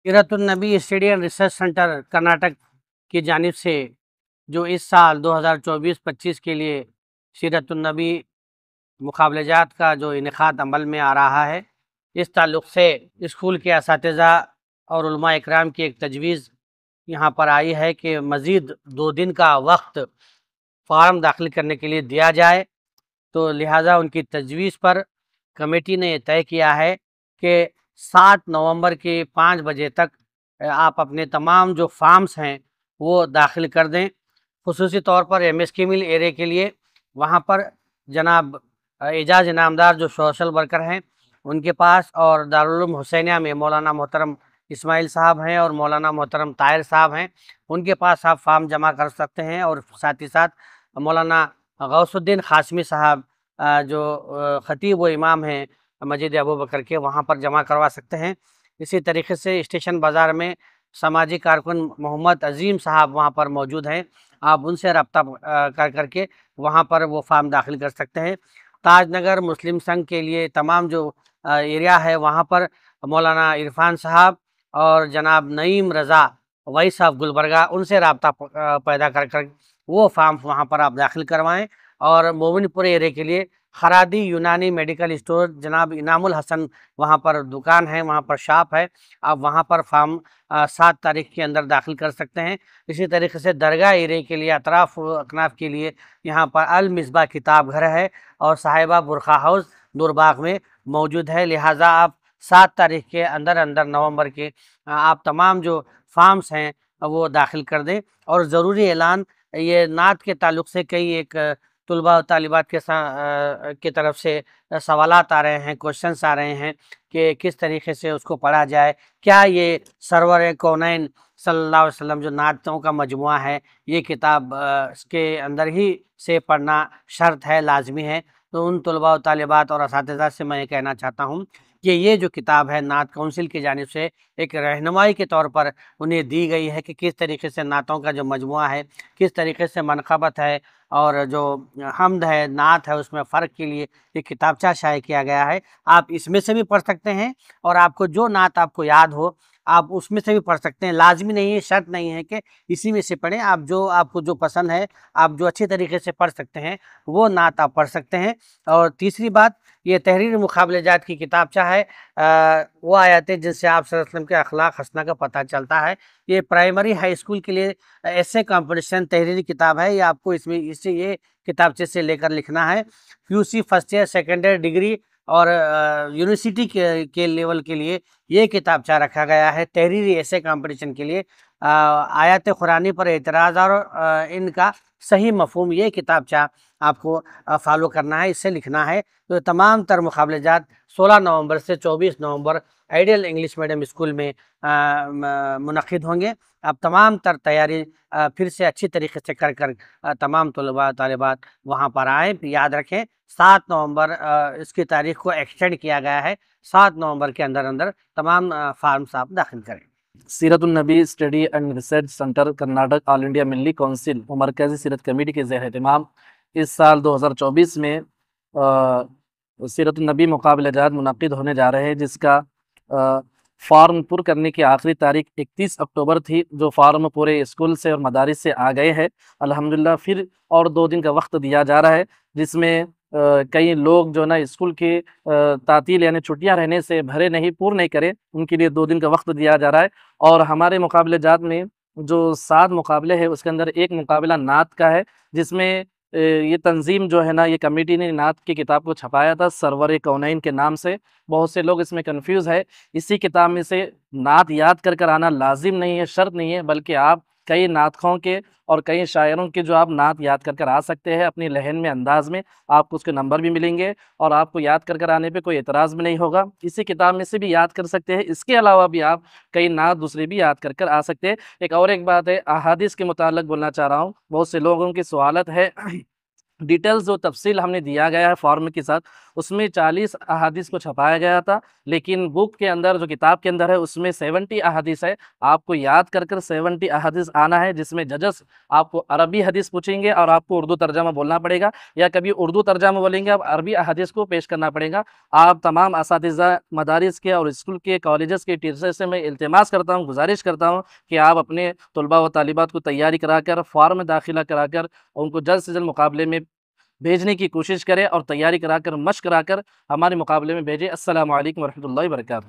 Seeratunnabi Study and Research Centre Karnataka की जानिब से जो इस साल 2024-25 के लिए सीरतुन्नबी मुकाबलेजात का जो इनेकाद अमल में आ रहा है, इस ताल्लुक़ से स्कूल के असातिज़ा और उलमा इकराम की एक तजवीज़ यहाँ पर आई है कि मज़ीद 2 दिन का वक्त फ़ार्म दाखिल करने के लिए दिया जाए। तो लिहाजा उनकी तजवीज़ पर कमेटी ने ये तय किया है कि 7 नवंबर के 5 बजे तक आप अपने तमाम जो फ़ार्म्स हैं वो दाखिल कर दें। ख़ुसूसी तौर पर एमएसके मिल एरिया के लिए वहाँ पर जनाब एजाज़ इनामदार जो सोशल वर्कर हैं उनके पास, और दारुल उलूम हुसैनिया में मौलाना मोहतरम इस्माइल साहब हैं और मौलाना मोहतरम ताहिर साहब हैं, उनके पास आप फ़ार्म जमा कर सकते हैं। और साथ ही साथ मौलाना गौसुद्दीन क़ासमी साहब जो ख़तीब व इमाम हैं मस्जिद अबू बकर के, वहाँ पर जमा करवा सकते हैं। इसी तरीके से स्टेशन बाज़ार में समाजी कारकुन मोहम्मद अज़ीम साहब वहाँ पर मौजूद हैं, आप उनसे रब्ता कर के वहाँ पर वो फ़ार्म दाखिल कर सकते हैं। ताजनगर मुस्लिम संघ के लिए तमाम जो एरिया है वहाँ पर मौलाना इरफान साहब और जनाब नईम रज़ा वैस ऑफ गुलबर्गा, उनसे रब्ता पैदा कर वो फ़ार्म वहाँ पर आप दाखिल करवाएँ। और मोमिनपुर एरिया के लिए खरादी यूनानी मेडिकल स्टोर जनाब इनामुल हसन वहाँ पर दुकान है, वहाँ पर शॉप है, आप वहाँ पर फ़ार्म 7 तारीख के अंदर दाखिल कर सकते हैं। इसी तरीके से दरगाह एरिया के लिए अतराफ़ अकनाफ के लिए यहाँ पर अल मिसबा किताब घर है और साहिबा बुरखा हाउस दूरबाग में मौजूद है। लिहाजा आप 7 तारीख के अंदर अंदर नवंबर के आप तमाम जो फ़ार्म्स हैं वो दाखिल कर दें। और ज़रूरी ऐलान, ये नात के ताल्लुक़ से कई एक तुलबा और तालिबात की तरफ से सवालात आ रहे हैं, क्वेश्चंस आ रहे हैं कि किस तरीके से उसको पढ़ा जाए। क्या ये सरवर कौनैन सल्लल्लाहु अलैहि वसल्लम जो नातों का मजमुआ है, ये किताब इसके अंदर ही से पढ़ना शर्त है, लाजमी है? तो उन तुलबा और तालिबात और असातिज़ा से मैं ये कहना चाहता हूँ कि ये जो किताब है नात काउंसिल की जानिब से एक रहनुमाई के तौर पर उन्हें दी गई है कि किस तरीके से नातों का जो मजमुआ है, किस तरीके से मनक़बत है और जो हम्द है, नात है, उसमें फ़र्क के लिए एक किताबचा शाये किया गया है। आप इसमें से भी पढ़ सकते हैं और आपको जो नात आपको याद हो आप उसमें से भी पढ़ सकते हैं। लाज़मी नहीं है, शर्त नहीं है कि इसी में से पढ़ें। आप जो आपको जो पसंद है, आप जो अच्छी तरीके से पढ़ सकते हैं, वो नात आप पढ़ सकते हैं। और तीसरी बात, ये तहरीर मुकाबलेजात की किताबचा है, वो आयतें जिनसे आप सल्लल्लाहु अलैहि वसल्लम के अखलाक हसना का पता चलता है। ये प्राइमरी हाई स्कूल के लिए ऐसे कॉम्पिटिशन तहरीरी किताब है, ये आपको इसमें इससे ये किताबचे से लेकर लिखना है। UC first year, second year degree और यूनिवर्सिटी के लेवल के लिए ये किताबचा रखा गया है तहरीरी ऐसे कंपटीशन के लिए। आयत कुरानी पर एतराज़ और इनका सही मफ़हूम, ये किताबचा आपको फॉलो करना है, इससे लिखना है। तो तमाम तर मुकाबलेजात 16 नवंबर से 24 नवंबर आइडियल इंग्लिश मीडियम स्कूल में मुनक़िद होंगे। अब तमाम तर तैयारी फिर से अच्छी तरीके से कर तमाम तलबा तालिबात वहाँ पर आएँ। याद रखें 7 नवंबर इसकी तारीख़ को एक्सटेंड किया गया है। 7 नवंबर के अंदर अंदर तमाम फ़ार्म्स आप दाखिल करें। Seeratunnabi Study and Research Centre Karnataka All India Milli Council और मरकज़ी सीरत कमेटी के ज़ेर एहतमाम इस साल 2024 में सीरतुन्नबी मुकाबलेजात मुनक़िद होने जा रहे हैं, जिसका फ़ार्म पुर करने की आखिरी तारीख 31 अक्टूबर थी, जो फ़ार्म पूरे स्कूल से और मदारिस से आ गए हैं। अल्हम्दुलिल्लाह फिर और 2 दिन का वक्त दिया जा रहा है, जिसमें कई लोग जो ना स्कूल की तातील यानी छुट्टियां रहने से भरे नहीं, पूर्ण नहीं करें, उनके लिए 2 दिन का वक्त दिया जा रहा है। और हमारे मुकाबलेजात में जो 7 मुकाबले हैं उसके अंदर एक मुकाबला नात का है, जिसमें ये तंजीम जो है ना, ये कमेटी ने नात की किताब को छपाया था सरवर कौनैन के नाम से। बहुत से लोग इसमें कंफ्यूज है। इसी किताब में से नात याद कर आना लाजिम नहीं है, शर्त नहीं है, बल्कि आप कई नातखों के और कई शायरों के जो आप नात याद कर आ सकते हैं अपनी लहन में, अंदाज में। आपको उसके नंबर भी मिलेंगे और आपको याद कर आने पे कोई एतराज़ भी नहीं होगा। इसी किताब में से भी याद कर सकते हैं। इसके अलावा भी आप कई नात दूसरे भी याद कर आ सकते हैं। एक बात है, अहादीस के मुताल्लिक़ बोलना चाह रहा हूँ। बहुत से लोगों की सवालत है डिटेल्स जो तफसील हमने दिया गया है फॉर्म के साथ, उसमें 40 अहादीस को छपाया गया था, लेकिन बुक के अंदर जो किताब के अंदर है उसमें 70 अहादीस है। आपको याद कर 70 अहादीस आना है, जिसमें जजस आपको अरबी हदीस पूछेंगे और आपको उर्दू तर्जमा बोलना पड़ेगा, या कभी उर्दू तर्जमा बोलेंगे आप अरबी अहादीस को पेश करना पड़ेगा। आप तमाम असातिज़ा मदारिस के और स्कूल के कॉलेजेस के टीचर्स से मैं इल्तिमास करता हूँ, गुजारिश करता हूँ कि आप अपने तलबा व तालिबात को तैयारी कराकर, फॉर्म दाखिला कराकर उनको जल्द से जल्द मुकाबले में भेजने की कोशिश करें और तैयारी कराकर, मश्क कराकर हमारे मुकाबले में भेजें। अस्सलामु अलैकुम वरहमतुल्लाहि वबरकातुहू।